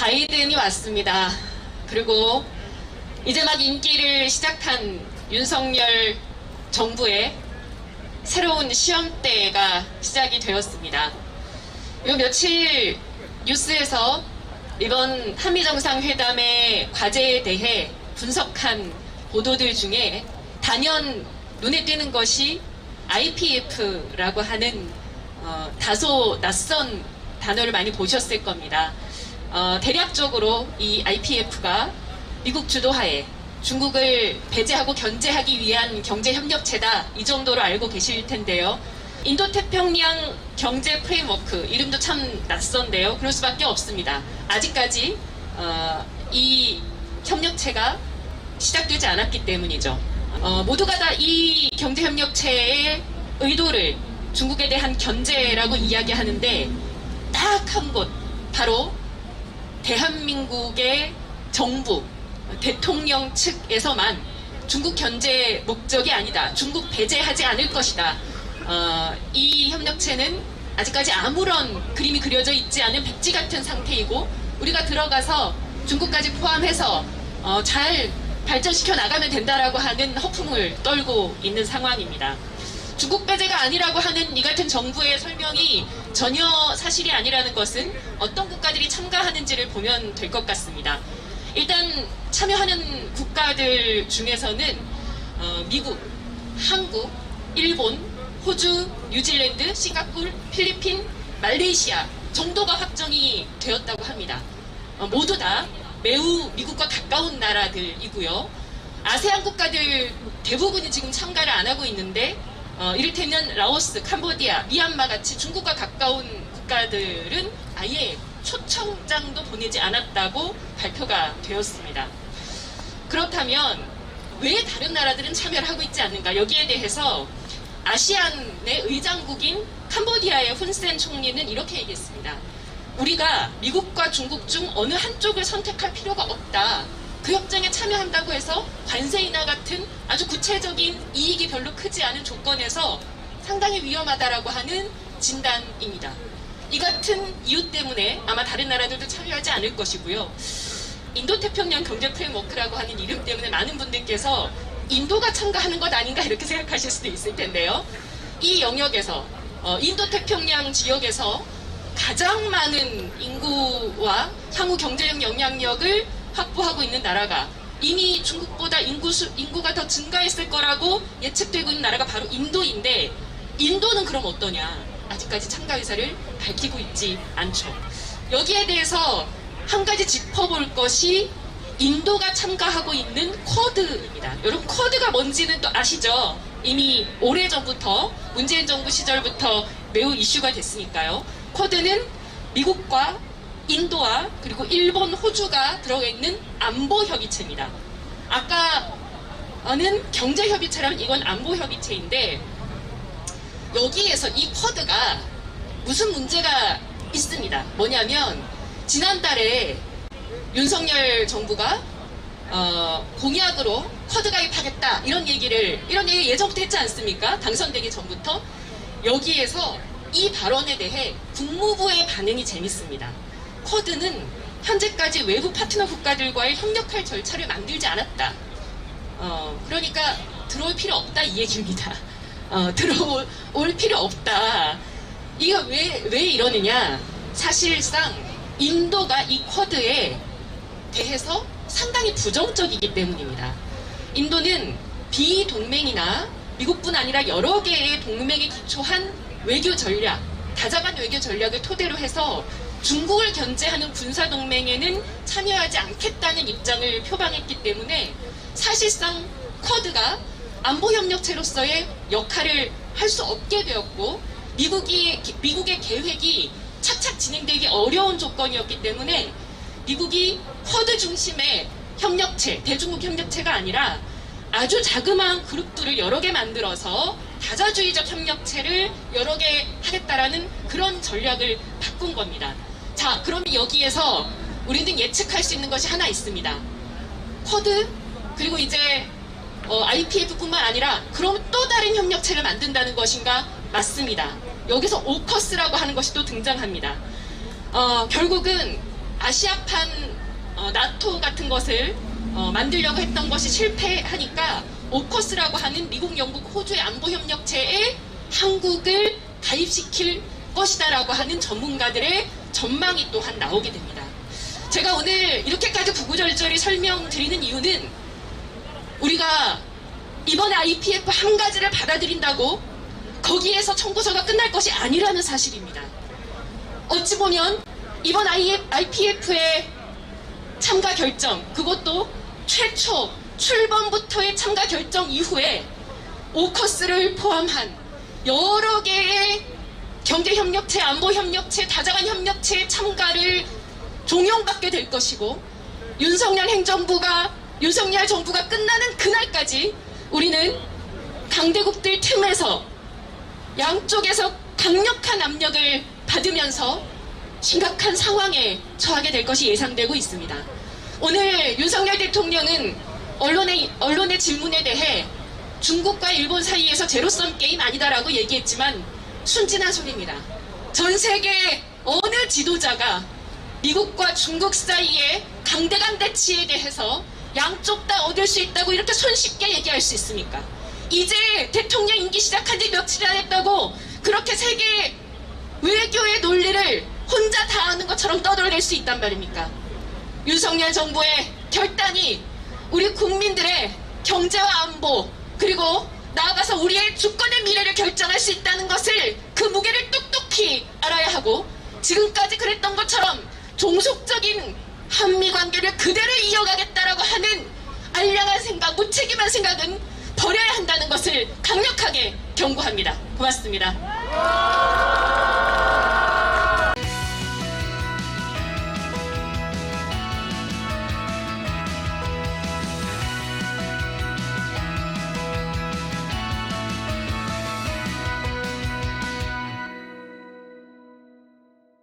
바이든이 왔습니다. 그리고 이제 막 인기를 시작한 윤석열 정부의 새로운 시험대가 시작이 되었습니다. 요 며칠 뉴스에서 이번 한미정상회담의 과제에 대해 분석한 보도들 중에 단연 눈에 띄는 것이 IPF라고 하는 다소 낯선 단어를 많이 보셨을 겁니다. 대략적으로 이 IPF가 미국 주도하에 중국을 배제하고 견제하기 위한 경제협력체다, 이 정도로 알고 계실 텐데요. 인도태평양 경제 프레임워크, 이름도 참 낯선데요. 그럴 수밖에 없습니다. 아직까지 이 협력체가 시작되지 않았기 때문이죠. 모두가 다 이 경제협력체의 의도를 중국에 대한 견제라고 이야기하는데 딱 한 곳, 바로 대한민국의 정부, 대통령 측에서만 중국 견제 목적이 아니다, 중국 배제하지 않을 것이다, 이 협력체는 아직까지 아무런 그림이 그려져 있지 않은 백지 같은 상태이고 우리가 들어가서 중국까지 포함해서 잘 발전시켜 나가면 된다라고 하는 허풍을 떨고 있는 상황입니다. 중국 배제가 아니라고 하는 이 같은 정부의 설명이 전혀 사실이 아니라는 것은 어떤 국가들이 참가하는지를 보면 될 것 같습니다. 일단 참여하는 국가들 중에서는 미국, 한국, 일본, 호주, 뉴질랜드, 싱가포르, 필리핀, 말레이시아 정도가 확정이 되었다고 합니다. 모두 다 매우 미국과 가까운 나라들이고요. 아세안 국가들 대부분이 지금 참가를 안 하고 있는데 이를테면 라오스, 캄보디아, 미얀마 같이 중국과 가까운 국가들은 아예 초청장도 보내지 않았다고 발표가 되었습니다. 그렇다면 왜 다른 나라들은 참여를 하고 있지 않는가? 여기에 대해서 아시안의 의장국인 캄보디아의 훈센 총리는 이렇게 얘기했습니다. 우리가 미국과 중국 중 어느 한쪽을 선택할 필요가 없다. 그 협정에 참여한다고 해서 관세 인하 같은 아주 구체적인 이익이 별로 크지 않은 조건에서 상당히 위험하다라고 하는 진단입니다. 이 같은 이유 때문에 아마 다른 나라들도 참여하지 않을 것이고요. 인도태평양 경제 프레임워크라고 하는 이름 때문에 많은 분들께서 인도가 참가하는 것 아닌가 이렇게 생각하실 수도 있을 텐데요. 이 영역에서 인도태평양 지역에서 가장 많은 인구와 향후 경제적 영향력을 확보하고 있는 나라가, 이미 중국보다 인구가 더 증가했을 거라고 예측되고 있는 나라가 바로 인도인데, 인도는 그럼 어떠냐? 아직까지 참가 의사를 밝히고 있지 않죠. 여기에 대해서 한 가지 짚어볼 것이 인도가 참가하고 있는 쿼드입니다. 여러분, 쿼드가 뭔지는 또 아시죠? 이미 오래전부터, 문재인 정부 시절부터 매우 이슈가 됐으니까요. 쿼드는 미국과 인도와 그리고 일본, 호주가 들어가 있는 안보협의체입니다. 아까는 경제협의체라면 이건 안보협의체인데, 여기에서 이 쿼드가 무슨 문제가 있습니다. 뭐냐면 지난달에 윤석열 정부가 공약으로 쿼드 가입하겠다 이런 얘기 예전부터 했지 않습니까? 당선되기 전부터. 여기에서 이 발언에 대해 국무부의 반응이 재밌습니다. 쿼드는 현재까지 외부 파트너 국가들과의 협력할 절차를 만들지 않았다. 그러니까 들어올 필요 없다, 이 얘기입니다. 들어올 필요 없다. 이거 왜 이러느냐? 사실상 인도가 이 쿼드에 대해서 상당히 부정적이기 때문입니다. 인도는 비동맹이나 미국뿐 아니라 여러 개의 동맹에 기초한 외교 전략, 다자간 외교 전략을 토대로 해서 중국을 견제하는 군사동맹에는 참여하지 않겠다는 입장을 표방했기 때문에 사실상 쿼드가 안보협력체로서의 역할을 할 수 없게 되었고, 미국의 계획이 착착 진행되기 어려운 조건이었기 때문에 미국이 쿼드 중심의 협력체, 대중국 협력체가 아니라 아주 자그마한 그룹들을 여러 개 만들어서 다자주의적 협력체를 여러 개 하겠다라는 그런 전략을 바꾼 겁니다. 자, 그러면 여기에서 우리는 예측할 수 있는 것이 하나 있습니다. 쿼드, 그리고 이제 IPF뿐만 아니라 그럼 또 다른 협력체를 만든다는 것인가? 맞습니다. 여기서 오커스라고 하는 것이 또 등장합니다. 결국은 아시아판 나토 같은 것을 만들려고 했던 것이 실패하니까 오커스라고 하는 미국, 영국, 호주의 안보협력체에 한국을 가입시킬 것이다라고 하는 전문가들의 전망이 또한 나오게 됩니다. 제가 오늘 이렇게까지 구구절절히 설명드리는 이유는 우리가 이번에 IPF 한 가지를 받아들인다고 거기에서 청구서가 끝날 것이 아니라는 사실입니다. 어찌 보면 이번 IPF의 참가 결정, 그것도 최초 출범부터의 참가 결정 이후에 오커스를 포함한 여러 개의 경제협력체, 안보협력체, 다자간 협력체의 참가를 종용받게 될 것이고 윤석열 정부가 끝나는 그날까지 우리는 강대국들 틈에서 양쪽에서 강력한 압력을 받으면서 심각한 상황에 처하게 될 것이 예상되고 있습니다. 오늘 윤석열 대통령은 언론의 질문에 대해 중국과 일본 사이에서 제로섬 게임 아니다라고 얘기했지만 순진한 소리입니다. 전 세계 어느 지도자가 미국과 중국 사이의 강대강 대치에 대해서 양쪽 다 얻을 수 있다고 이렇게 손쉽게 얘기할 수 있습니까? 이제 대통령 임기 시작한 지 며칠 안 했다고 그렇게 세계 외교의 논리를 혼자 다 아는 것처럼 떠들어댈 수 있단 말입니까? 윤석열 정부의 결단이 우리 국민들의 경제와 안보 그리고 나아가서 우리의 주권의 미래를 결정할 수 있다는 것을 그 무게를 똑똑히 알아야 하고 지금까지 그랬던 것처럼 종속적인 한미 관계를 그대로 이어가겠다라고 하는 알량한 생각, 무책임한 생각은 버려야 한다는 것을 강력하게 경고합니다. 고맙습니다.